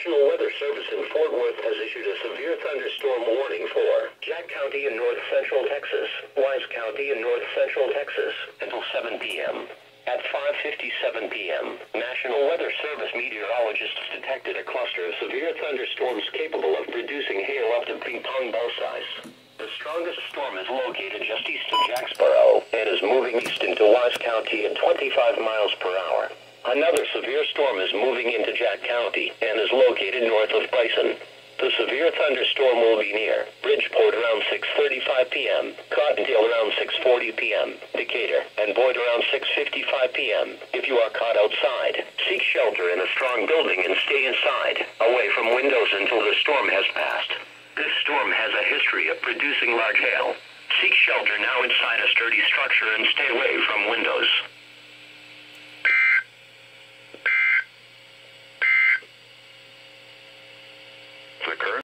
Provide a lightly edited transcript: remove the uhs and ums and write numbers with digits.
National Weather Service in Fort Worth has issued a severe thunderstorm warning for Jack County in north central Texas, Wise County in north central Texas, until 7 p.m. At 5:57 p.m., National Weather Service meteorologists detected a cluster of severe thunderstorms capable of producing hail up to ping-pong ball size. The strongest storm is located just east of Jacksboro and is moving east into Wise County at 25 miles per hour. Another severe storm is moving into Jack County and is located north of Bison. The severe thunderstorm will be near Bridgeport around 6:35 p.m., Cottontail around 6:40 p.m., Decatur and Boyd around 6:55 p.m. If you are caught outside, seek shelter in a strong building and stay inside, away from windows until the storm has passed. This storm has a history of producing large hail. Seek shelter now inside a sturdy structure and stay away from windows.